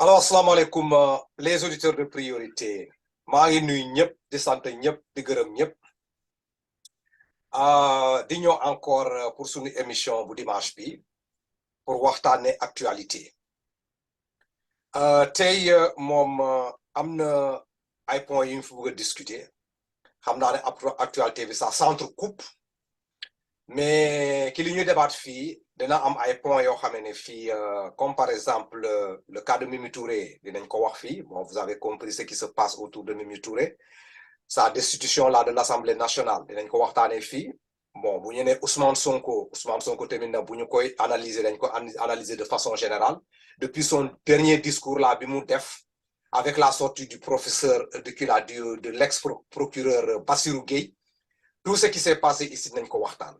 Alors, salam alaikum, les auditeurs de priorité. maa ngi nuyu ñëpp di sant ñëpp di gërëm ñëpp di ñëw encore pour suñu émission bu dimanche bi pour waxtaane actualité tey moom am na ay points yu ñu fi bëgg a discuter xam naa ne actualité bi ça s'entrecoupe mais ki li ñuy débattre fii dina am ay points yoo xam ne fii comme par exemple le cas de Mimi Touré dinañ ko wax fii bon vous avez compris ce qui se passe autour de Mimi Touré sa destitution là de l'Assemblée nationale dinañ ko waxtaanee fii bon bu ñu nee Ousmane Sonko tamit na bu ñu koy analyser dañ ko analyser de façon générale depuis son dernier discours là bi mu def avec la sortie du professeur de l'ex-procureur Bassirou Gueye tout ce qui s'est passé ici dinañ ko waxtaan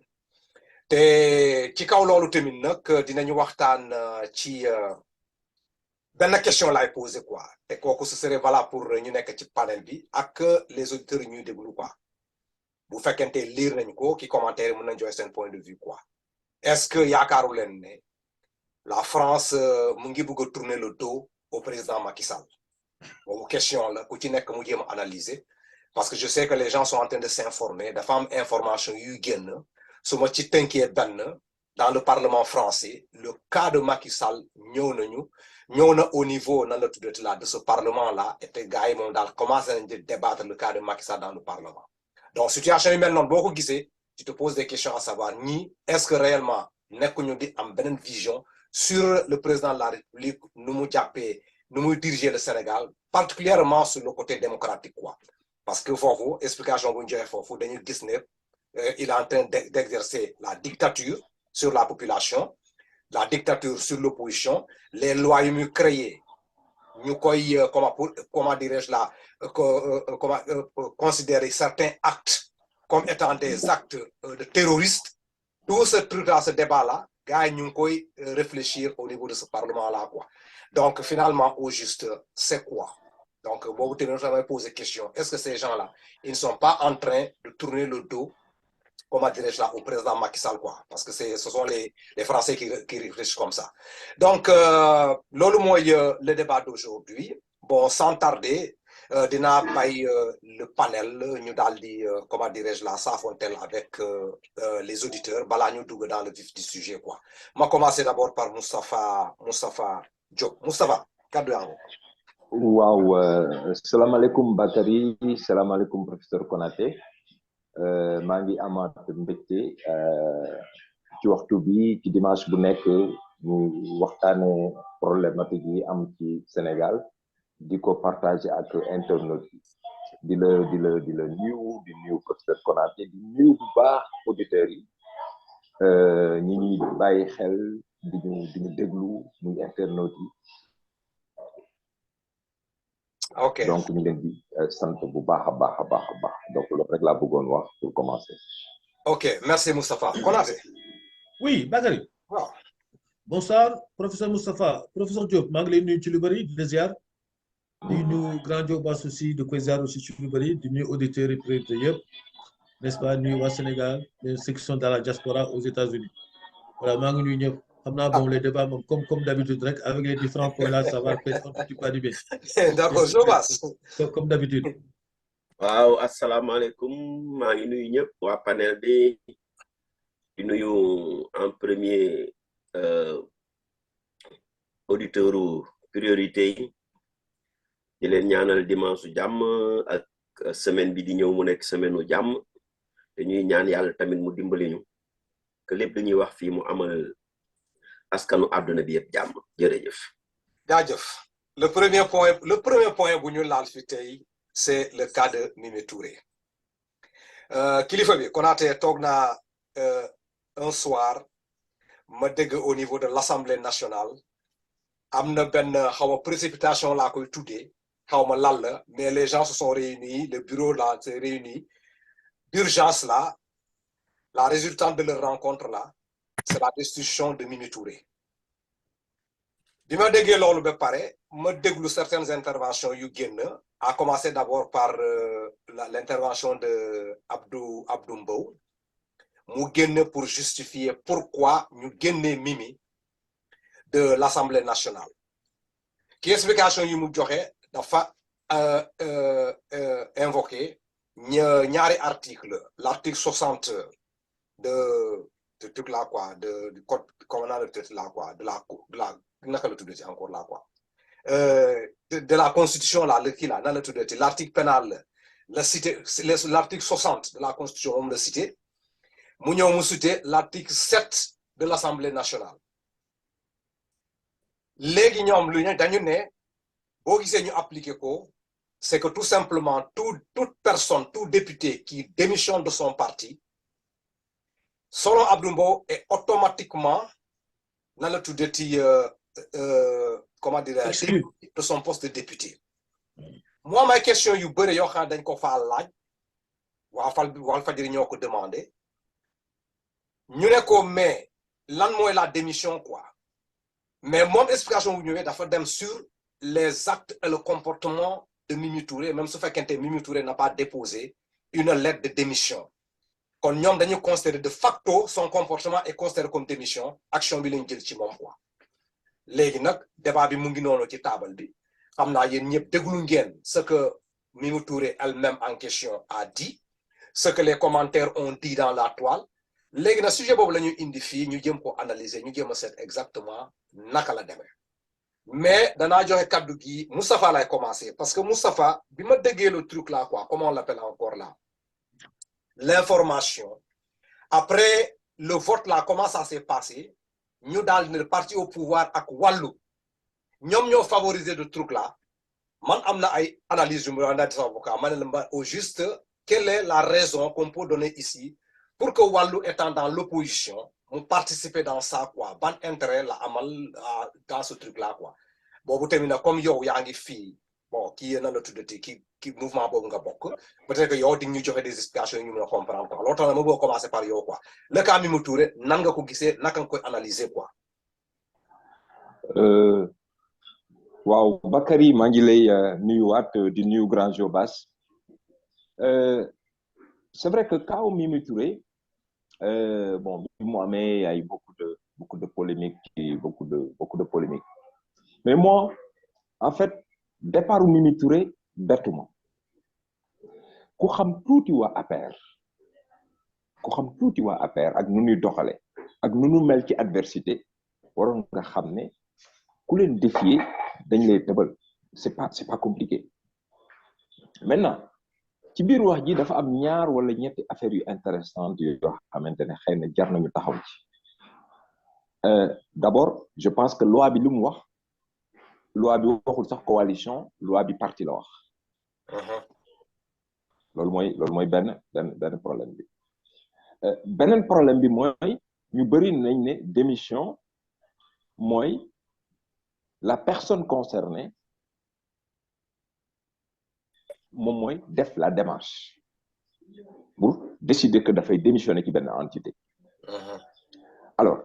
te ci kaw loolu tamit nag dinañu waxtaan ci benn question laay poser quoi te kooku ce serait valable pour ñu nekk ci panel bi ak les auditeurs yi ñuy déglu quoi bu fekkente lire nañ ko ki commentaire mën nañ joxe seen point de vue quoi est-ce que yaakaaru leen ne la France mu ngi bëgg a tourner le dos au président Macky Sall boobu question la ku ci nekk mu jéem a analyser parce que je sais que les gens sont en train de s'informer dafa am information yuy génn su ma ci tënkee benn dans le Parlement français le cas de Macky Sall ñëw na au niveau nan la tuddati là de ce Parlement là et te gars yi moom daal commencé nañ di débattre le cas de Macky Sall dans le Parlement donc situation yu mel noonu boo ko gisee tu te poses des questions à savoir ñii est-ce que réellement nekkuñu di am beneen vision sur le président de la République nu mu jàppee nu muy diriger le Sénégal particulièrement sur le côté démocratique quoi parce que foofu explication bu ñu joxe foofu dañu gis ne il est en train d'exercer la dictature sur la population la dictature sur l'opposition les lois yu muy créé ñu koy comment dirais-je là considérer certains actes comme étant des actes de terroristes tout ce truc là ce débat là gars yi ñu ngi koy réfléchir au niveau de ce parlement là quoi donc finalement au juste c'est quoi donc boobu tamit damay poser question est-ce que ces gens là ils ne sont pas en train de tourner le dos comment dirais-je là au président Macky Sall quoi parce que ce sont les Français qui réfléchissent comme ça donc loolu mooy le débat d'aujourd'hui bon sans tarder dinaa bàyyi le panel ñu daal di comment dirais-je là s'affronter avec les auditeurs balaa ñu dugg dans le vif du sujet quoi ma commencer d'abord par Moustapha Diop Moustapha kaddu yaa ngi waaw salaamaaleykum Bakary salaamaaleykum professeur Konaté maa ngi amaat mbégte ci waxtu bi ci dimanche bu nekk ñu waxtaane problématique yi am ci Sénégal di ko partager ak internautes yi di la nuyu professeur Konaté di nuyu bu baax auditeurs yi ñi ñuy bàyyi xel di ñu déglu muy internautes yi ok donc ñu leen di sant bu baax a baax donc loolu rek laa bëggoon wax pour commencer. ok merci Moustapha Konaté. oui Bakary. waaw. bonsoir professeur Moustapha professeur Diop maa ngi lay nuyu ci lu bëri di la ziar di nuyu grand Diop Bass aussi di koy ziar aussi ci lu bëri di nuyu auditeurs et priorités yëpp n'est-ce pas nuyu waa Sénégal ceux qui sont dans la diaspora aux États-Unis voilà maa ngi nuyu ñëpp. xam naa bon les débats moom comme d'habitude rek avec les différents points là ça va peut-être un petit peu animé. d'accord je passe. comme d'habitude. waaw asalaamaaleykum maa ngi nuyu ñëpp waa panel bi di nuyu en premier auditeurs priorité yi di leen ñaanal dimanche jàmm ak semaine bi di ñëw mu nekk semaine u jàmm te ñuy ñaan yàlla tamit mu dimbali ñu que lépp lu ñuy wax fii mu amal askanu àdduna bi yëpp jàmm jërëjëf. jaajëf le premier point bu ñu laal fi tey c'est le cas de Mimi Touré kilifa bi Konaté toog naa un soir ma dégg au niveau de l'Assemblée nationale am na benn xaw ma précipitation laa koy tuddee xaw ma lan la mais les gens se sont réunis le bureau là s'est réuni d'urgence là la résultante de leur rencontre là c'est la destitution de Mimi Touré bi ma déggee loolu ba pare ma déglu certaines interventions yu génn à commencer d'abord par l'intervention de Abdou Mbow mu génn pour justifier pourquoi ñu génnee Mimi de l'Assemblée nationale qui explication yu mu joxe dafa invoqué ñaari article l'article 60 de truc là quoi du code comment le truc là quoi de la naka la tuddati encore là quoi de la constitution là le kii là nan la tuddati l'article pénal la cité l'article 60 de la constitution moom la cité mu ñëw mu cité l'article 7 de l'Assemblée nationale léegi ñoom lu ñu dañu ne boo gisee ñu appliquer ko c'est que tout simplement toute personne tout député qui démissionne de son parti selon Abdou Mbow est automatiquement nan la tuddati comment dirais-je de son poste de député moi may question yu bëri yoo xam ne dañ ko faa laaj Walfadjri ñoo ko demandé ñu ne ko mais lan mooy la démission quoi mais moom explication bu ñëwee dafa dem sur les actes et le comportement de Mimi Touré même su fekkente Mimi Touré n'a pas déposé une lettre de démission kon ñoom dañu considérer de facto son comportement est considéré comme démission action bi lañ jël ci moom quoi léegi nag débat bi mu ngi noonu ci table bi xam naa yéen ñëpp déglu ngeen ce que Mimi Touré elle-même en question a dit ce que les commentaires ont dit dans la toile léegi nag sujet boobu la ñuy indi fii ñu jëm ko analyser ñu jëm a seet exactement naka la demee mais danaa joxe kaddu gi Moustapha lay commencer parce que Moustapha bi ma déggee le truc là quoi comment on l'appelle encore là l'information après le vote là comment ça s'est passé ñu daal ne parti au pouvoir ak wàllu ñoom ñoo favoriser le truc là man am na ay analyse yu mu naa di avocat ma ne la au juste quelle est la raison qu'on peut donner ici pour que wàllu étant dans l'opposition mu participer dans ça quoi ban intérêt la amal dans ce truc là quoi boobu tamit nag comme yow yaa ngi fii bon kii nan la tuddati ki mouvement boobu nga bokk peut-être que yow di ñu joxe des explications yu ñu mën a comprendre quoi loolu tax na ma bëgg commencer par yow quoi le cas Mimi Touré nan nga ko gisee naka nga koy analyser quoi. waaw Bakary maa ngi lay nuyuwaat di nuyu grand Jobas c'est vrai que cas Mimi Touré bon bi mu amee y a eu beaucoup de polémiques et beaucoup de polémiques mais moi en fait départ Mimi Touré bertuma ku xam tuuti waa APR ak nu ñuy doxale ak nu ñu mel ci adversité waroon nga xam ne ku leen défier dañ lay tëbal c'est pas compliqué maintenant ci biir wax ji dafa am ñaar wala ñetti affaires yu intéressantes yoo xamante ne xëy na jar nañu taxaw ci d'abord je pense que loi bi lu mu wax loi bi waxul sax coalition loi bi parti la wax loolu mooy benn problème bi beneen problème bi mooy ñu bëri nañ ne démission mooy la personne concernée moom mooy def la démarche pour décider que dafay démissionner ci benn entité alors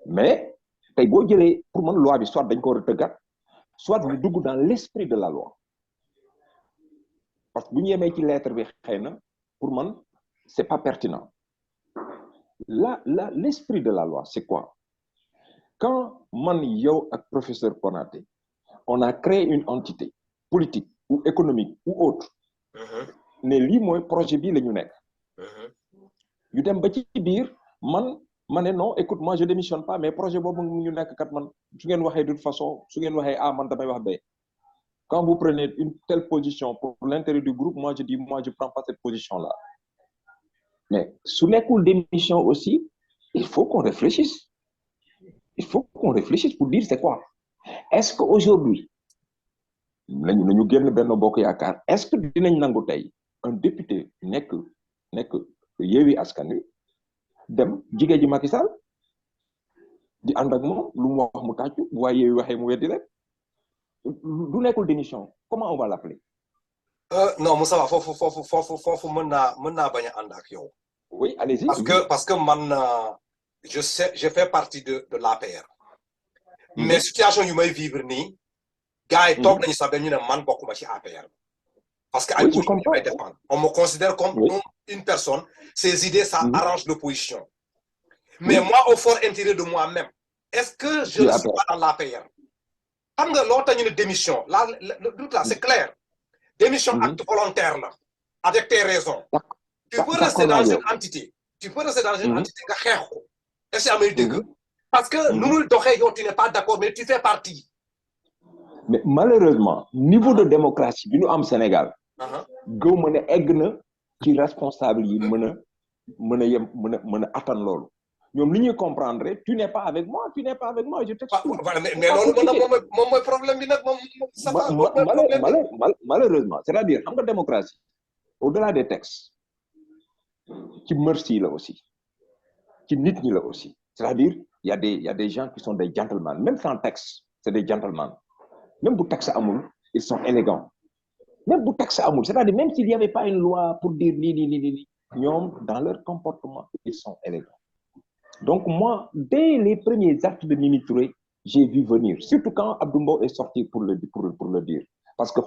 mais tey boo jëlee pour man loi bi soit dañ ko war a tëggat soit ñu dugg dans l'esprit de la loi parce que bu ñu yemee ci lettre bi xëy na pour man c'est pas pertinent l'esprit de la loi c'est quoi quand man yow ak professeur Konaté on a créé une entité politique ou économique ou autre ne lii mooy projet bi la ñu nekk ñu dem ba ci biir ma ne non écoute moi je démissionne pas mais projet boobu ñu nekk kat man su ngeen waxee d'une façon su ngeen waxee man damay wax B quand vous prenez une telle position pour l'intérêt du groupe moi je dis je prends pas cette position là mais su nekkul démission aussi il faut qu'on réfléchisse pour dire c'est quoi est-ce que aujourd'hui nañu génn Benno Bokk Yaakaar est-ce que dinañ nangu tey un député nekk Yewwi Askan Wi dem jigéen ji Macky Sall di ànd ak moom lu mu wax mu tàccu bu waaye Yewwi waxee mu weddi rek du nekkul démission comment on va l'appeler non Moussa foofu mën naa bañ a ànd ak yow. oui allez-y parce que man je fais partie de l'APR mais situation yu may vivre nii gars yi toog nañu sax ñu ne man bokkuma ci APR parce que ay position may défendre on me considère comme une personne ses idées ça arrange l'opposition mais moi au fort intérieur de moi-même est-ce que je ne suis pas dans l'APR xam nga loo tax ñu ne démission le doute là c'est clair. Démission acte volontaire là. Avec tes raisons. Tu peux rester dans une entité. Tu peux rester dans une entité nga xeex ko. Est-ce que amay dëgg. Parce que nu muy doxee yow tu n'es pas d'accord mais tu fais partie. Mais malheureusement niveau de démocratie bi ñu am Sénégal. gëw ma ne egg na ci responsable yi mën a attan loolu. ñoom li ñuy comprendre tu n'es pas avec moi je t'excuse. mais loolu moom mooy problème bi nag malheureusement c'est-à-dire xam nga démocratie au-delà des textes ci merci la aussi ci nit ñi la aussi c'est-à-dire il y a des gens qui sont des gentlemen même sans texte c'est des gentlemen même bu texte amul ils sont élégants même bu texte amul c'est-à-dire même s'il y avait pas une loi pour dire nii ñoom dans leur comportement ils sont élégants. Donc moi, dès les premiers actes de Mimi Touré, j'ai vu venir. Surtout quand Abdou Mbow est sorti pour le dire. Parce que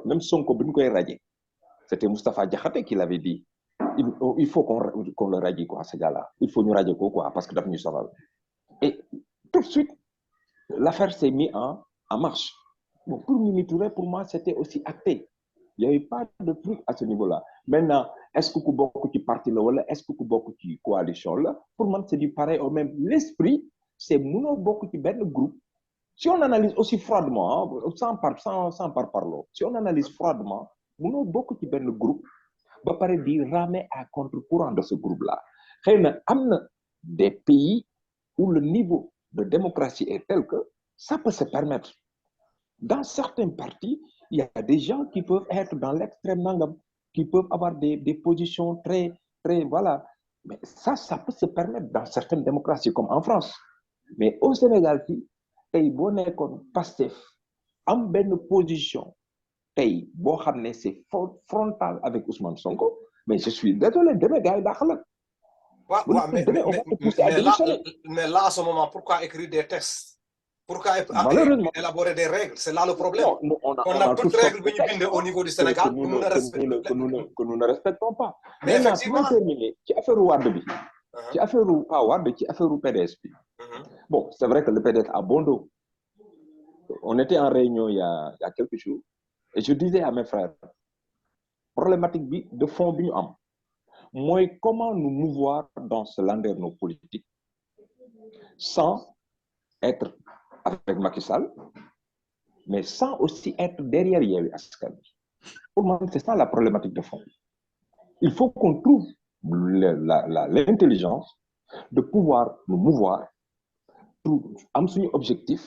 même Sonko, c'était Moustapha Diakhaté qui l'avait dit. Il faut qu'on le radie, quoi, ce gars-là. Il faut nous radier, quoi, parce que d'abord nous sommes. Et tout de suite, l'affaire s'est mise en marche. Bon, pour Mimi Touré, pour moi, c'était aussi acté. Il n'y avait pas de truc à ce niveau-là. Maintenant, est-ce que beaucoup de parti là, est-ce que beaucoup de coalition là, pour moi, c'est du pareil au même. L'esprit, c'est beaucoup de ben groupe. Si on analyse aussi froidement, sans parler, si on analyse froidement, beaucoup de ben groupe, va paraître dire ramer à contre-courant de ce groupe-là. Il y a des pays où le niveau de démocratie est tel que ça peut se permettre. Dans certains partis, il y a des gens qui peuvent être dans l'extrême nangam, qui peuvent avoir des positions très, voilà. Mais ça peut se permettre dans certaines démocraties, comme en France. Mais au Sénégal, tey boo nekkoon Pastef am benn position tey boo xam ne c'est frontal avec Ousmane Sonko, mais je suis désolé, demain gars yi daa xalaat. Mais là, à ce moment, pourquoi écrire des textes? Pourquoi élaborer des règles? C'est là le problème. Non, on a toutes les règles au niveau du Sénégal que nous ne respectons pas. Mais effectivement, pour terminer, ci affaire Wade bi, ci affaire Wade, ci affaire PDS bi. Bon, c'est vrai que le PDS a bon dos. On était en réunion il y a quelques jours et je disais à mes frères, problématique de fond bi ñu am, mooy comment nous mouvoir dans ce landerneau politique sans être avec Macky Sall, mais sans aussi être derrière Yewwi Askan Wi. Pour moi, c'est ça la problématique de fond. Il faut qu'on trouve l'intelligence de pouvoir nous mouvoir pour am suñu objectif,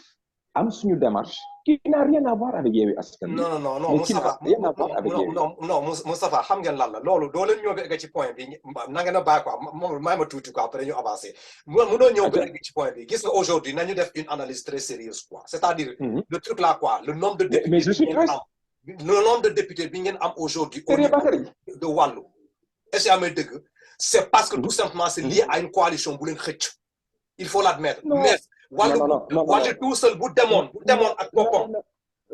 am suñu démarche qui n'a rien à voir avec Yewwi Askan Wi. Non, Moustapha, rien à voir avec Yewwi. Non, Moustapha, xam ngeen lan la loolu doo leen ñëw ba egg ci point bi na ngeen a bàyyi quoi moom may ma tuuti quoi après ñu avancer mënoo ñëw ba egg ci point bi gis nga aujourd'hui nañu def une analyse très sérieuse quoi c'est-à-dire le truc là quoi le nombre de députés mais je suis très le nombre de députés bi ngeen am aujourd'hui au niveau de Wallu est-ce que amee dëgg c'est parce que tout simplement c'est lié à une coalition bu leen xëcc il faut l'admettre mais Wallu tout seul bu demoon ak boppam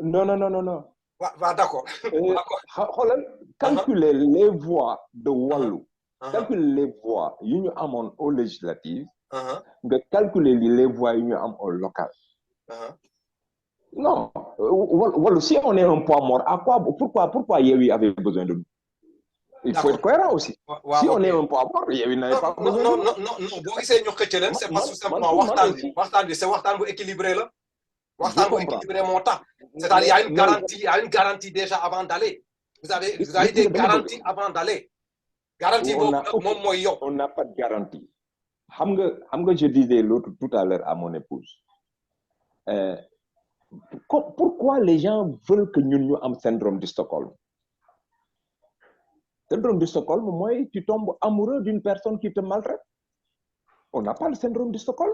non. waaw d'accord. xoolal calculer les voix de Wallu. calculer les voix yu ñu amoon aux législatives. nga calculer les voix yu ñu am au local. Non, Wallu, si on est un poids mort, à quoi, pourquoi Yewwi avait besoin de nous? Il faut être cohérent aussi. Si on est un poids mort, Yewwi n'avait pas besoin de nous. Non, boo gisee ñu xëcc leen c'est parce que simplement waxtaan bi c'est waxtaan bu équilibré la. waxtaan bu équilibré moo tax. C'est-à-dire il y a une garantie déjà avant d'aller. Vous avez des garanties avant d'aller. Garantie boobu moom mooy yow. On n'a pas de garantie. Xam nga je disais tout à l'heure à mon épouse. Pourquoi les gens veulent que nous ayons un syndrome de Stockholm? Syndrome de Stockholm, moi, tu tombes amoureux d'une personne qui te maltraite. On n'a pas le syndrome de Stockholm.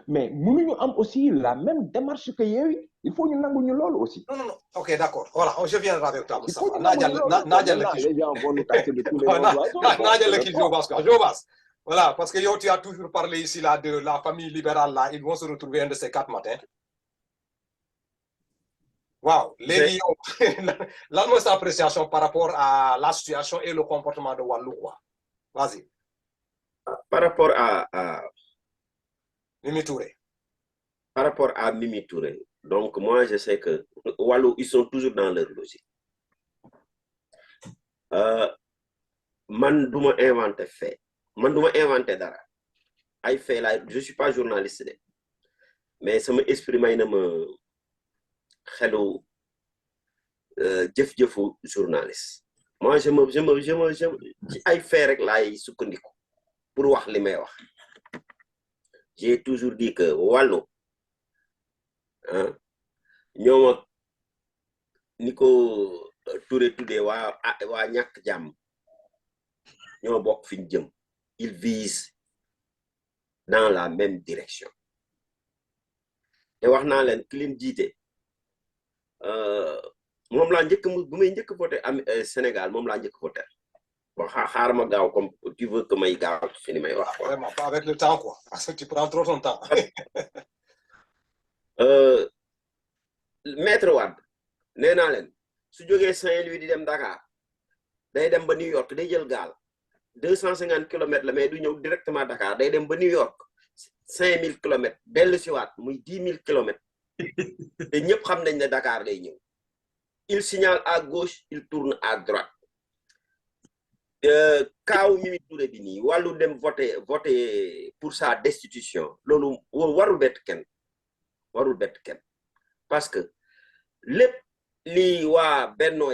Mais nous avons aussi la même démarche que Yewwi. Il faut nous avons l'ol aussi. Non. Ok, d'accord. Voilà, je viens avec toi. Les gens vont nous casser de tous les Jobas. Voilà, parce que yo, tu as toujours parlé ici là, de la famille libérale. Là. Ils vont se retrouver un de ces 4 matins. Wow, léegi yow lan mooy sa appréciation par rapport à la situation et le comportement de Wallu quoi? Vas-y. Par rapport à Mimi Touré. Par rapport à Mimi Touré, Donc, moi, je sais que Wallu, ils sont toujours dans leur logique. Man, du ma inventé fait. Man, du ma inventé dara. Ay fait là, je suis pas journaliste de. Mais sama esprit may na ma xelu jëf-jëfu journaliste. Moi, je ci ay fait rek laay sukkandiku pour wax li may wax. J'ai toujours dit que Wallu ah ñoom ak ni ko Touré tuddee waa ñàkk jàmm ñoo bokk fi ñu jëm. Ils visent dans la même direction. te wax naa leen ki leen jiite moom laa njëkk bu may njëkk voté am Sénégal moom laa njëkk voté. Bon, xaaral ma gaaw comme tu veux que may gaaw fi ni may wax. Vraiment, pas avec le temps, quoi. Parce que tu prends trop ton temps. Maître Wade nee naa leen su jógee Saint-Louis di dem Dakar day dem ba New York day jël gaal 250 kilomètres la mais du ñëw directement Dakar day dem ba New York 5000 kilomètres dellu si waat muy 10 000 kilomètres te ñëpp xam nañ ne Dakar day ñëw. Il signale à gauche il tourne à droite. Kaaw Mimi Touré bi nii wàllu dem voter pour sa destitution loolu warul bett kenn parce que lépp li waa Benno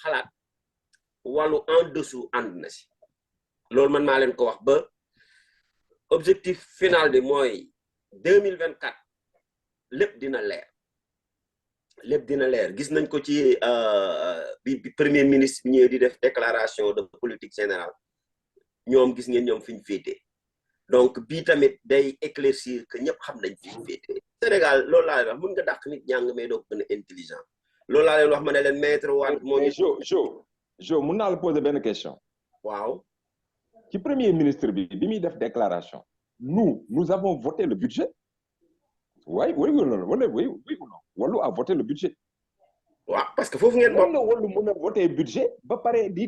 xalaat wàllu en dessous ànd na si loolu man maa leen ko wax ba objectif final bi mooy 2024 lépp dina leer gis nañ ko ci bi premier ministre bi ñëw di def déclaration de politique générale ñoom gis ngeen ñoom fi ñu féetee donc bii tamit day éclaircir que ñëpp xam nañ fi ñu féetee. Sénégal loolu laa leen wax mën nga dàq nit jàng mais doo gën a intelligent loolu laa leen wax ma ne leen maître Wade moo ñu. Jo mun naa la poser benn question. waaw. ci premier ministre bi muy def déclaration. nous avons voté le budget. Oui ou non? Wallu a voté le budget. waaw parce que foofu ngeen bokk. Wallu mën a voté budget ba pare di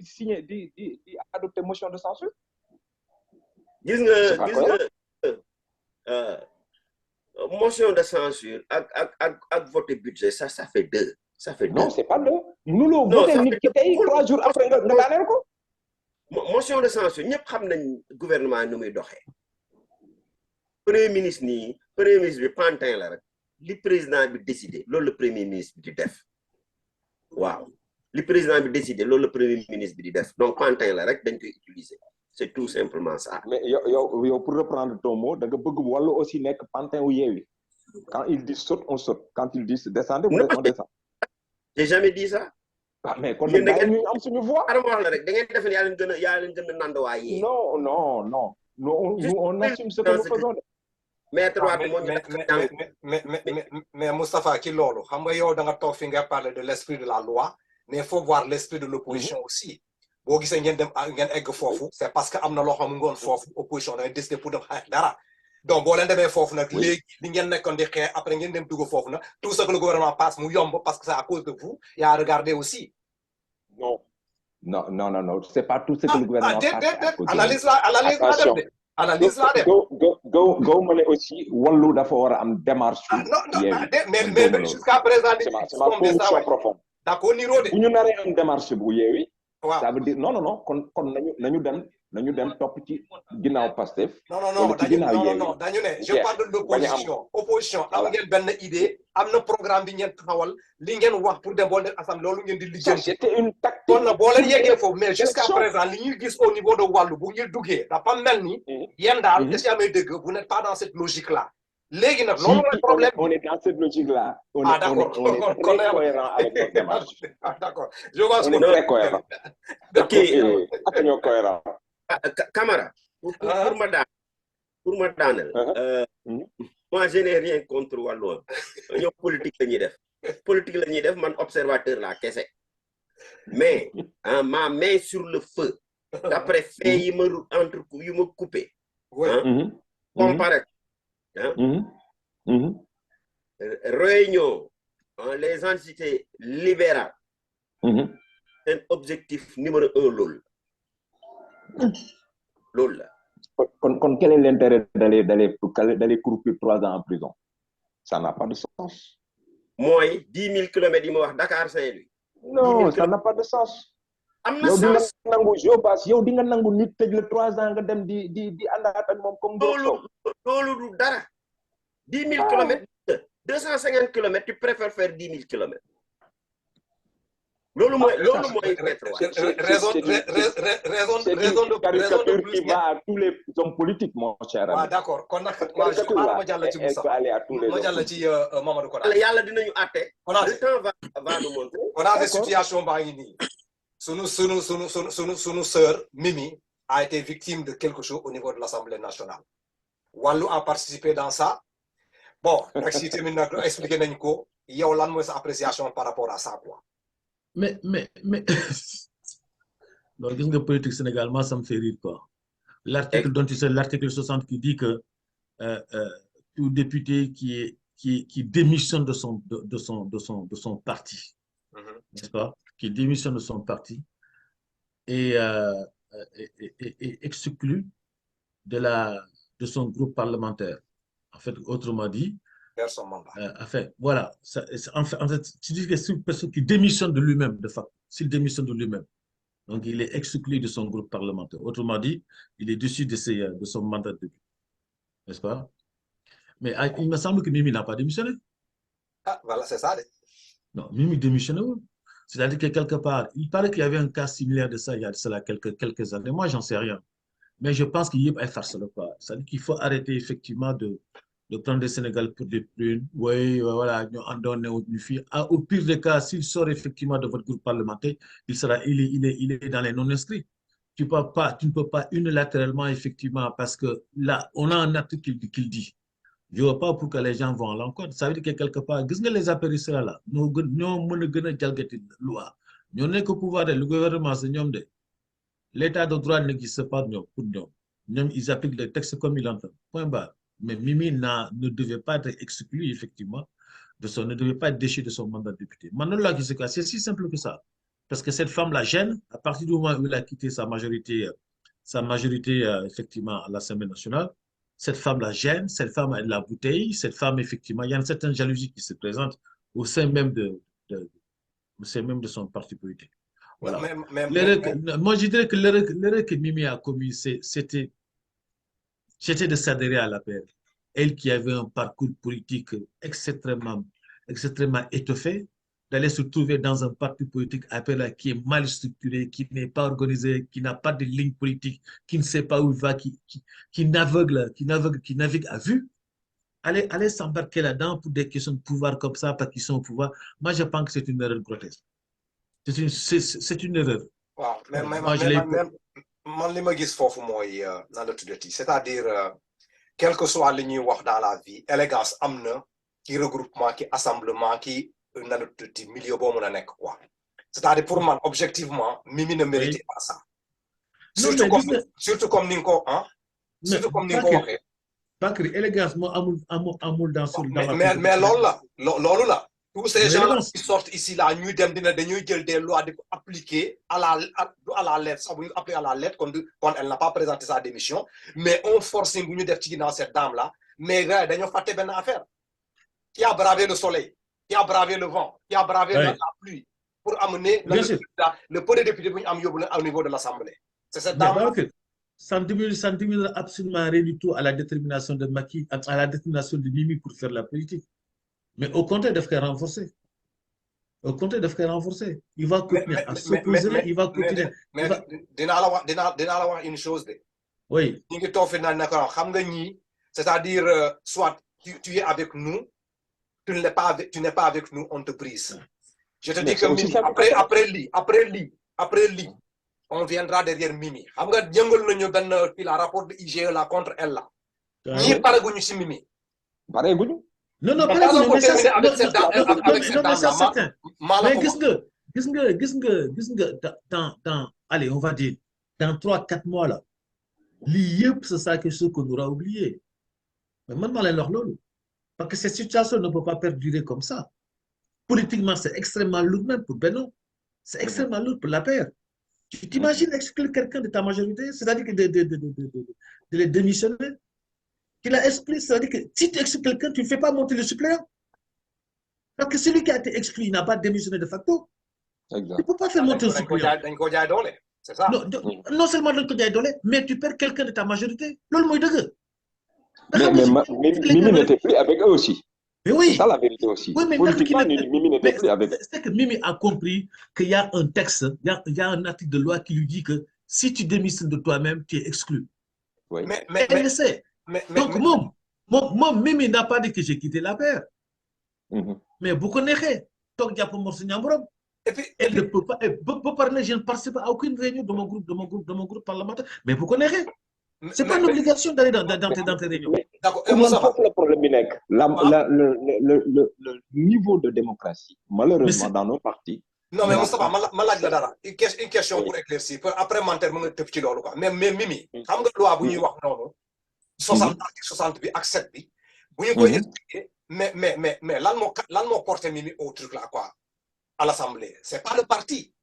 signer di adopter motion de censure. gis nga motion de censure ak voté budget ça fait deux. Non c'est pas deux. mënuloo voté nit ki tey 3 jours après nga daaneel ko. motion de censure ñëpp xam nañ gouvernement nu muy doxee. premier ministre bi pantin la rek li président bi décidé loolu le premier ministre bi di def waaw li président bi décidé loolu le premier ministre bi di def donc pantin la rek dañ koy utiliser c'est tout simplement ça. Mais yow pour reprendre ton mot da nga bëgg Wallu aussi nekk pantin wu Yewwi quand il dit saute on saute quand il dit descendez on descend. J'ai jamais dit ça. Ah mais kon nag ñu am suñu voix. Adama wax la rek da ngeen defe yaa leen gën a nand waa yee. Non. Nous on assume ce que nous faisons. Maître Wade moo mais Moustapha ci loolu xam nga yow da nga toog fi nga parler de l'esprit de la loi mais il faut voir l'esprit de l'opposition aussi boo gisee ngeen egg foofu c'est parce que am na loo xam mu ngoon foofu opposition da décidé pour dem xeex dara donc boo leen demee foofu nag léegi li ngeen nekkoon di xeex après ngeen dem dugg foofu nag tout ce que le gouvernement passe mu yomb parce que c'est à cause de vous y a regardé aussi. Non c'est pas tout ce que le gouvernement passe. Analyse la dem. Go ma ne aussi Wallu dafa war a am démarche. mais jusqu'à présent c'est ma conviction profonde. d'accord niroo de. bu ñu naree am démarche bu Yewwi. waaw ça veut dire non kon nañu dem topp ci ginnaaw Pastef. non dañu ne je parle de l'opposition. opposition am ngeen benn idée am na programme bi ngeen taxawal li ngeen wax pour dem boo leen assemblée loolu ngeen di lijjanti. c'était une tactique. kon nag boo leen yeggee foofu mais jusqu'à présent li ñuy gis au niveau de Wallu bu ñuy duggee dafa mel ni. yéen daal est-ce que amee dëgg vous n'êtes pas dans cette logique là. léegi nag loolu mooy problème. on est dans cette logique là. D'accord. On est très cohérent avec notre démarche. D'accord. Je vois ce on est très cohérent. ak ñoo cohérent. Camara. pour ma daaneel. Moi je n'ai rien contre Wallu. ñoom politique la ñuy def man observateur la kese. mais ma main sur le feu. d'après fait yi ma coupé. comparé. Réunion les entités libérales. Un objectif numéro 1 loolu la Quel est l'intérêt d'aller courir 3 ans en prison? Ça n'a pas de sens. Moi, 10 000 km Dakar Saint-Louis. Non, ça n'a pas de sens. Amna sens. Yow di nga nangu nit tëj le 3 ans nga dem di àndaat ak moom comme loolu du dara. 10 000 km, 250 km, tu préfères faire 10 000 km. Raison de caricature qui va à tous les hommes politiques, mon cher ami. D'accord. Elle peut aller à tous les hommes politiques. On a des situations sunu sœur Mimi a été victime de quelque chose au niveau de l'Assemblée nationale. Wallu a participé dans ça. Bon, expliquer nañ ko yow lan mooy sa appréciation par rapport à ça quoi. Mais donc gis nga politique Sénégal, moi ça me fait rire quoi. L'article dont tu sais, l'article 60 qui dit que tout député qui démissionne de son parti, n'est-ce pas, qui démissionne de son parti et exclu de son groupe parlementaire. En fait, autrement dit, son mandat. Voilà. En fait, tu dis que c'est une personne qui démissionne de lui-même, de facto. S'il démissionne de lui-même. Donc, il est exclu de son groupe parlementaire. Autrement dit, il est déçu de son mandat de député. N'est-ce pas? Mais il me semble que Mimi n'a pas démissionné. Ah, voilà, c'est ça. Non, Mimi démissionne. C'est-à-dire que quelque part, il paraît qu'il y avait un cas similaire de ça il y a de cela quelques années. Moi, j'en sais rien. Mais je pense qu'il y a faire ça. C'est-à-dire qu'il faut arrêter effectivement de prendre le Sénégal pour des prunes. Oui, voilà, au pire des cas, s'il sort effectivement de votre groupe parlementaire, il est dans les non-inscrits. Tu ne peux pas unilatéralement, effectivement, parce que là, on a un acte qui dit. Je ne vois pas pour que les gens vont à l'encontre. Ça veut dire que quelque part, les apéristes là, nous avons une loi. Nous n'avons que pouvoir, le gouvernement, c'est nous. L'état de droit n'existe pas pour nous. Ils appliquent les textes comme ils l'entendent. Point barre. Mais Mimi ne devait pas être exclu, effectivement, ne devait pas être déchu de son mandat de député. Maintenant, c'est si simple que ça. Parce que cette femme la gêne, à partir du moment où elle a quitté sa majorité effectivement, à l'Assemblée nationale, cette femme la gêne, cette femme a de la bouteille, cette femme, effectivement, il y a une certaine jalousie qui se présente au sein même de son parti politique. Voilà. Moi, je dirais que l'erreur que Mimi a commise, c'était de s'adhérer à la paix. Elle qui avait un parcours politique extrêmement étoffé, d'aller se trouver dans un parti politique appelé qui est mal structuré, qui n'est pas organisé, qui n'a pas de ligne politique, qui ne sait pas où il va, qui navigue à vue. Aller s'embarquer là-dedans pour des questions de pouvoir comme ça, parce qu'ils sont au pouvoir. Moi, je pense que c'est une erreur grotesque. C'est une erreur. Wow. C'est-à-dire, quel que soit li ñuy wax dans la vie, élégance am na qui regroupement qui assemblement qui milieu boo mën a nekk quoi. C'est-à-dire pour moi, objectivement, Mimi ne méritait pas ça. Surtout comme ni nga ko surtout comme ni nga ko waxee. Bakary, élégance moo amul dans mais loolu la. Tous ces gens qui sortent ici là, nous dañuy jël des lois de appliquer à la lettre, ça veut appeler à la lettre quand elle n'a pas présenté sa démission, mais on force ñu def ci dans cette dame là, mais dañoo faté ben affaire. Qui a bravé le soleil, qui a bravé le vent, qui a bravé la pluie pour amener le peu de députés bu ñu am yóbbu au niveau de l'Assemblée. C'est cette dame. Ça ne diminue absolument rien du tout à la détermination de Macky, à la détermination de Mimi pour faire la politique. Mais au contraire, il faut renforcer. Il va continuer à s'opposer, il va continuer. Mais dinaa la wax une chose de. Oui. Ñu ngi toog fi naan ne xam nga ñii, c'est-à-dire soit tu es avec nous, tu n'es pas avec nous, on te brise. Je te dis que Mimi, après Li, on viendra derrière Mimi. Xam nga yëngal nañu benn la rapport de IGE là contre elle là. Ñi pareguñu ci Mimi. Pareguñu. Non, mais c'est certain. Mais allez, on va dire, dans 3-4 mois là, c'est ça quelque chose qu'on aura oublié. Mais maintenant, parce que cette situation ne peut pas perdurer comme ça. Politiquement, c'est extrêmement lourd même pour Benoît. C'est extrêmement lourd pour la paix. Tu t'imagines exclure quelqu'un de ta majorité, c'est-à-dire que de les démissionner. Qu'il a expliqué, c'est-à-dire que si tu exclus quelqu'un, tu ne fais pas monter le suppléant. Parce que celui qui a été exclu, il n'a pas démissionné de facto. Exact. Tu ne peux pas faire monter le suppléant. C'est ça. Non seulement dañ ko jaay doole, mais tu perds quelqu'un de ta majorité. Loolu mooy dëgg. Mais Mimi n'était plus avec eux aussi. Mais oui. C'est ça la vérité aussi. Oui, mais politiquement, Mimi n'était plus avec eux. C'est que Mimi a compris qu'il y a un texte, il y a un article de loi qui lui dit que si tu démissionnes de toi-même, tu es exclu. Oui. Elle le sait. Donc, moi, Mimi n'a pas dit que j'ai quitté la paire. Mais vous connaissez, tant qu'il y a pour Monseigneur, elle ne peut pas, elle peut parler, je ne participe à aucune réunion de mon groupe parlementaire. Mais vous connaissez. Ce n'est pas une obligation d'aller dans tes réunions. D'accord. Le problème, le niveau de démocratie, malheureusement, dans nos partis. Non, mais Moustapha, une question pour éclaircir. Après, je vais te dire mais Mimi, quand la loi, vous 60 bi ak 7 bi bu ñu koy expliquer mais lan moo porté Mimi au truc là quoi à l'Assemblée, c'est pas le parti,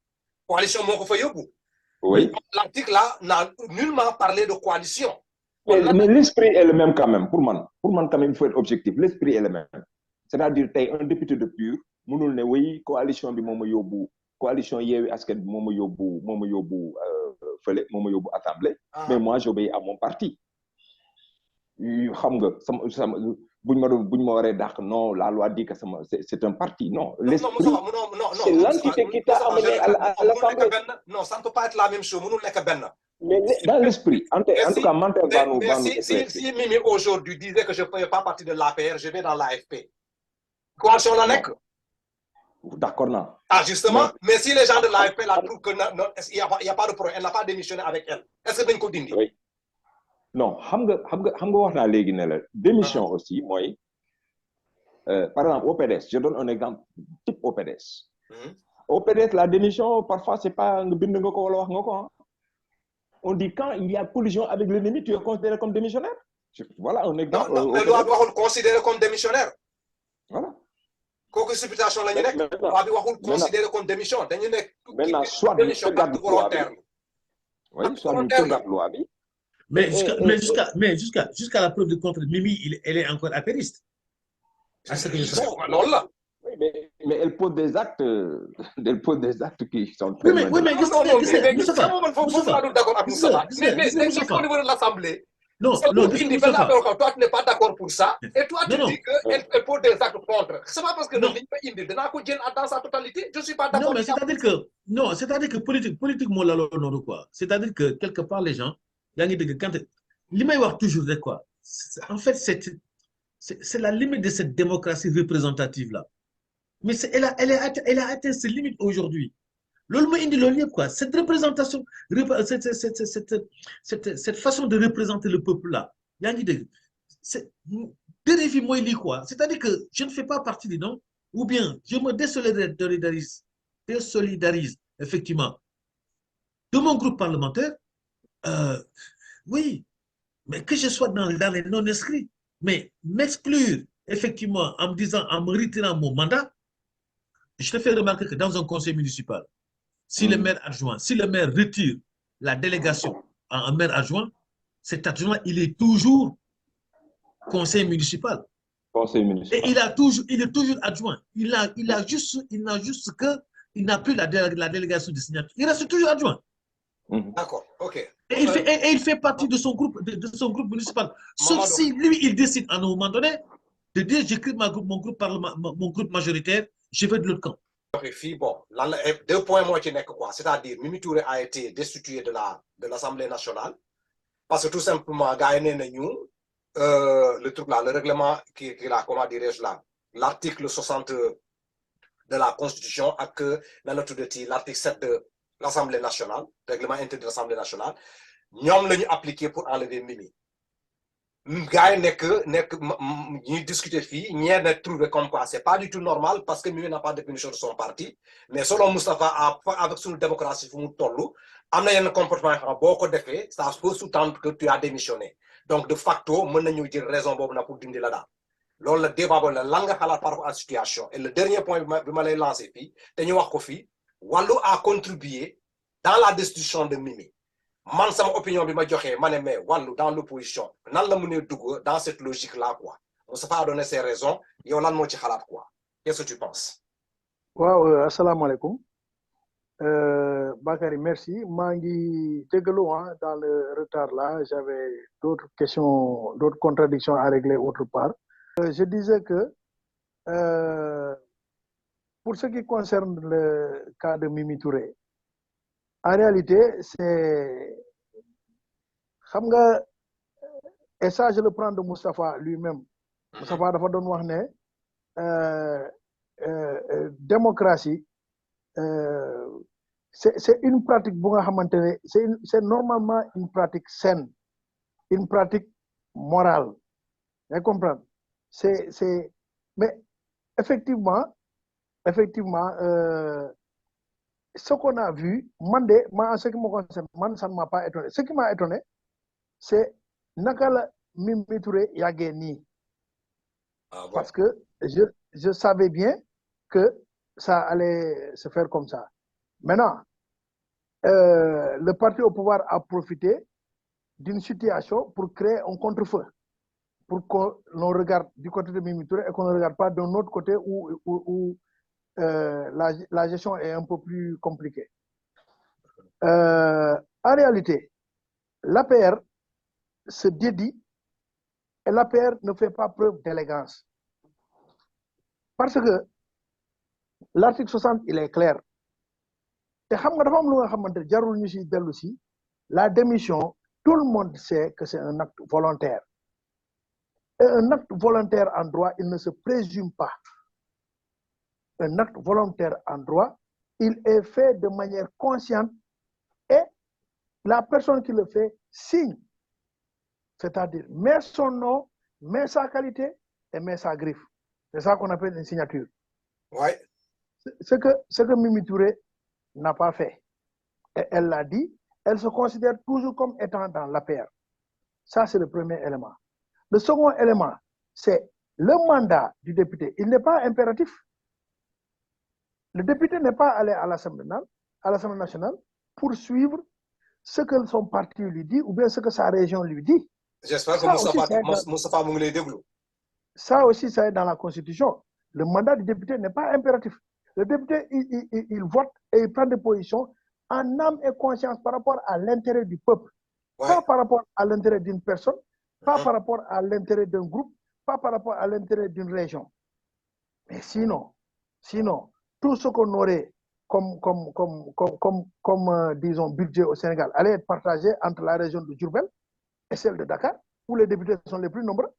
coalition moo ko fa yóbbu. Oui. L'article là n'a nullement parlé de coalition. Mais l'esprit est le même quand même pour moi quand même il faut être objectif, l'esprit est le même. C'est-à-dire tey un député de PUR mënul ne oui coalition bi moo ma yóbbu, coalition Yewwi Askan bi moo ma yóbbu fële moo ma yóbbu Assemblée, mais moi j'obéis à mon parti. Xam nga sama buñ ma waree dàq non la loi dit que c'est un parti, non l'esprit c'est l'entité qui t'a amené à l'Assemblée. Non, ça ne peut pas être la même chose, mënul nekk benn. Mais dans l'esprit, en tout cas, Mantel va nous si Mimi aujourd'hui disait que je ne fais pas partie de l'APR, je vais dans l'AFP. Coalition la nekk. D'accord, non. Ah, justement, mais si les gens de l'AFP la trouvent qu'il n'y a pas de problème, elle n'a pas démissionné avec elle, est-ce que dañ ko dindi? Oui. Non, xam nga wax naa léegi ne la démission aussi mooy par exemple au PDS, je donne un exemple type au PDS. Au PDS la démission parfois c'est pas nga bind nga ko wala wax nga ko. On dit quand il y a collision avec l'ennemi, tu es considéré comme démissionnaire. Voilà un exemple. Non, mais loi bi waxul considéré comme démissionnaire. Voilà. Kooku supputation la ñu nekk. Loi bi waxul considéré comme démission. Dañu nekk. Maintenant soit ñu tëggaat loi bi. Oui, soit ñu tëggaat loi bi. Mais jusqu'à la preuve du contraire, Mimi, elle est encore apériste. C'est ce que je sais. Oui, mais elle pose des actes qui sont très oui, mais l'Assemblée. Non, toi, tu n'es pas d'accord pour ça, et toi, tu dis qu'elle pose des actes contre. C'est pas parce que le dans sa totalité, je ne suis pas d'accord. Non, mais c'est-à-dire que politique, moi, là, non, quoi. C'est-à-dire que quelque part, les gens, toujours de quoi. En fait, c'est la limite de cette démocratie représentative-là. Mais elle a atteint ses limites aujourd'hui. Quoi. Cette représentation, cette façon de représenter le peuple-là, c'est-à-dire que je ne fais pas partie des noms, ou bien je me désolidarise effectivement de mon groupe parlementaire. Oui, mais que je sois dans les non-inscrits, mais m'exclure effectivement en me retirant mon mandat. Je te fais remarquer que dans un conseil municipal, si le maire adjoint, si le maire retire la délégation à un maire adjoint, cet adjoint, il est toujours conseil municipal. Et il est toujours adjoint. Il n'a juste que, il n'a plus la délégation de signature. Il reste toujours adjoint. D'accord, ok. Et il fait partie de son groupe municipal. Sauf si lui, il décide à un moment donné de dire, j'écris mon groupe majoritaire, je vais de l'autre camp. Bon, 2 points moi qui n'est que quoi, c'est-à-dire Mimi Touré a été destitué de l'Assemblée nationale parce que tout simplement le truc là, le règlement qui là, comment dirais-je là, l'article 60 de la Constitution a que l'article 7 de l'Assemblée nationale, règlement intérieur de l'Assemblée nationale, nous l'avons appliqué pour enlever Mimi. Gars ñuy discuter fii ñeer na trouvé comme quoi c'est pas du tout normal parce que Mimi n'a pas de définition de son parti, mais selon Moustapha avec suñu démocratie fu mu tollu am na yenn comportement xam boo ko defee ça peut sous-tendre que tu as démissionné, donc de facto mën nañu jël raison boobu na pour dindi la daal loolu la débat boobu la lan nga xalaat par rapport à la situation. Et le dernier point bi ma lay lancé fii te ñu wax ko fii Wallu a contribué dans la destitution de Mimi. man sama opinion bi ma joxé mané mais Wallu dans l'opposition nan la mëne dugg dans cette logique là quoi Moustapha a donné ses raisons yow lan mo ci xalat quoi qu'est-ce que tu penses? waaw asalaamaaleykum Bakary merci maa ngi jégalu dans le retard là j'avais d'autres questions d'autres contradictions à régler autre part je disais que pour ce qui concerne le cas de Mimi Touré en réalité c'est xam nga et ça je le prends de Moustapha lui-même Moustapha dafa doon wax ne démocratie c'est une pratique bu nga xamante ne c'est normalement une pratique saine une pratique morale vous comprenez mais effectivement ce qu'on a vu en ce qui me concerne ça ne m'a pas étonné ce qui m'a étonné c'est naka la Mimi Touré yàggee nii parce que je savais bien que ça allait se faire comme ça. Maintenant, le parti au pouvoir a profité d'une situation pour créer un contre-feu, pour qu'on regarde du côté de Mimi Touré et qu'on ne regarde pas d'un autre côté où la gestion est un peu plus compliquée. En réalité, l'APR se dédie et l'APR ne fait pas preuve d'élégance. Parce que l'article 60, il est clair. La démission, tout le monde sait que c'est un acte volontaire. Et un acte volontaire en droit, il ne se présume pas. Un acte volontaire en droit, il est fait de manière consciente et la personne qui le fait signe. C'est-à-dire, met son nom, met sa qualité et met sa griffe. C'est ça qu'on appelle une signature. Ouais. Ce que Mimi Touré n'a pas fait. Et elle l'a dit, elle se considère toujours comme étant dans l'APR. Ça, c'est le premier élément. Le second élément, c'est le mandat du député. Il n'est pas impératif. Le député n'est pas allé à l'Assemblée nationale pour suivre ce que son parti lui dit ou bien ce que sa région lui dit. J'espère que Moustapha Mounglé développe. Ça aussi, ça est dans la Constitution. Le mandat du député n'est pas impératif. Le député, il vote et il prend des positions en âme et conscience par rapport à l'intérêt du peuple. Ouais. Pas par rapport à l'intérêt d'une personne, pas par rapport à l'intérêt d'un groupe, pas par rapport à l'intérêt d'une région. Mais sinon, tout ce qu'on aurait comme disons, budget au Sénégal allait être partagé entre la région de Diourbel et celle de Dakar, où les députés sont les plus nombreux.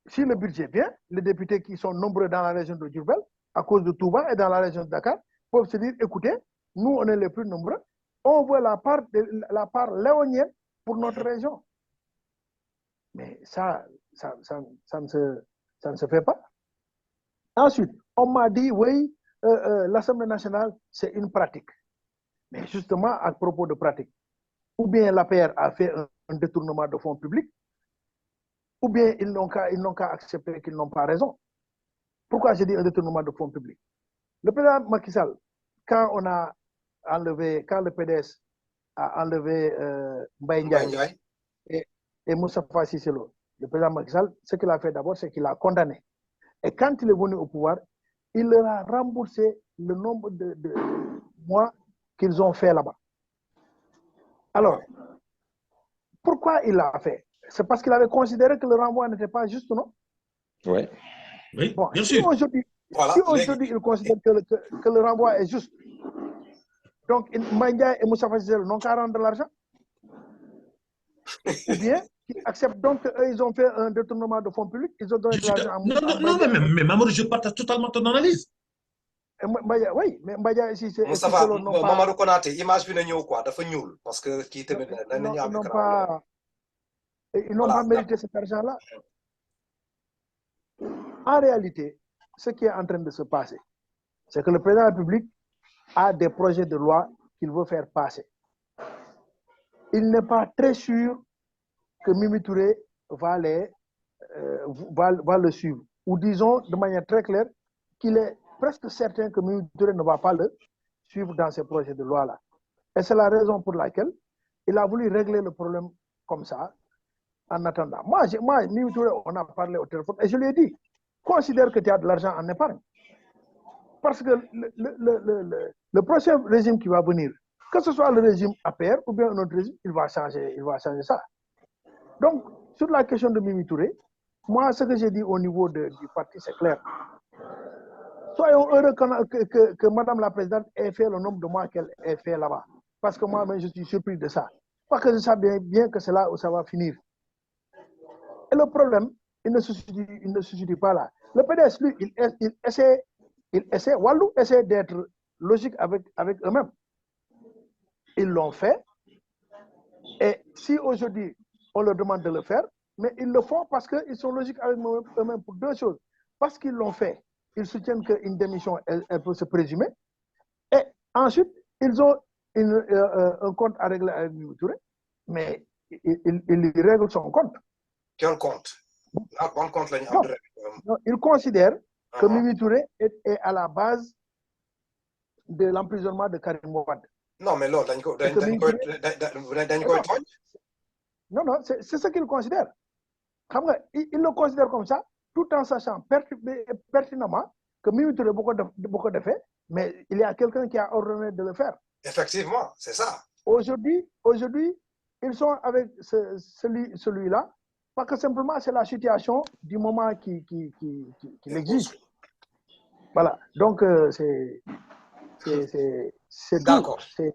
Si le budget vient, les députés qui sont nombreux dans la région de Diourbel, à cause de Touba et dans la région de Dakar, peuvent se dire, écoutez, nous, on est les plus nombreux, on veut la part léonienne pour notre région. Mais ça ne se fait pas. Ensuite, on m'a dit, oui, l'Assemblée nationale, c'est une pratique. Mais justement, à propos de pratique, ou bien l'APR a fait un détournement de fonds publics, ou bien ils n'ont qu'à accepter qu'ils n'ont pas raison. Pourquoi j'ai dit un détournement de fonds publics? Le président Macky Sall, quand le PDS a enlevé Mbaye Ndiaye et Moustapha Cissé Lo, le président Macky Sall, ce qu'il a fait d'abord, c'est qu'il a condamné. Et quand il est venu au pouvoir, il leur a remboursé le nombre de mois qu'ils ont fait là-bas. Alors, pourquoi il l'a fait? C'est parce qu'il avait considéré que le renvoi n'était pas juste, non? Oui, bon, bien sûr. Si aujourd'hui il considère que le renvoi est juste, donc Mbaye et Moustapha Cissé Lo n'ont qu'à rendre de l'argent. Ou bien, ils acceptent donc qu'eux, ils ont fait un détournement de fonds publics, ils ont donné de l'argent à Non, mais Mamadou, je partage totalement ton analyse. Oui, mais Mbaye ici, c'est Moustapha, Mamadou Konaté, image bi na ñëw quoi, dafa ñuul parce que qui tamit ils n'ont pas mérité cet argent-là. En réalité, ce qui est en train de se passer, c'est que le président de la République a des projets de loi qu'il veut faire passer. Il n'est pas très sûr que Mimi Touré va le suivre. Ou disons de manière très claire qu'il est presque certain que Mimi Touré ne va pas le suivre dans ces projets de loi-là. Et c'est la raison pour laquelle il a voulu régler le problème comme ça, en attendant. Moi, Mimi Touré, on a parlé au téléphone et je lui ai dit, considère que tu as de l'argent en épargne. Parce que le prochain régime qui va venir, que ce soit le régime APR ou bien un autre régime, il va changer ça. Donc, sur la question de Mimi Touré, moi, ce que j'ai dit au niveau du parti, c'est clair. Soyons heureux que Madame la Présidente ait fait le nombre de mois qu'elle ait fait là-bas. Parce que moi, je suis surpris de ça. Parce que je sais bien que c'est là où ça va finir. Et le problème, il ne se situe pas là. Le PDS, lui, il essaie, Wallou essaie d'être logique avec eux-mêmes. Ils l'ont fait. Et si aujourd'hui, on leur demande de le faire, mais ils le font parce qu'ils sont logiques avec eux-mêmes pour deux choses. Parce qu'ils l'ont fait, ils soutiennent qu'une démission, elle peut se présumer. Et ensuite, ils ont un compte à régler avec Mimi Touré, mais ils règlent son compte. Quel compte? Compte non, ils considèrent que Mimi Touré est à la base de l'emprisonnement de Karim Wade. Non, mais là, non, c'est ce qu'ils considèrent. Ils le considèrent comme ça, tout en sachant pertinemment que Mimi Touré beaucoup de fait, mais il y a quelqu'un qui a ordonné de le faire. Effectivement, c'est ça. Aujourd'hui, ils sont avec celui-là, parce que simplement c'est la situation du moment qui l'exige. Voilà, donc c'est D'accord. c'est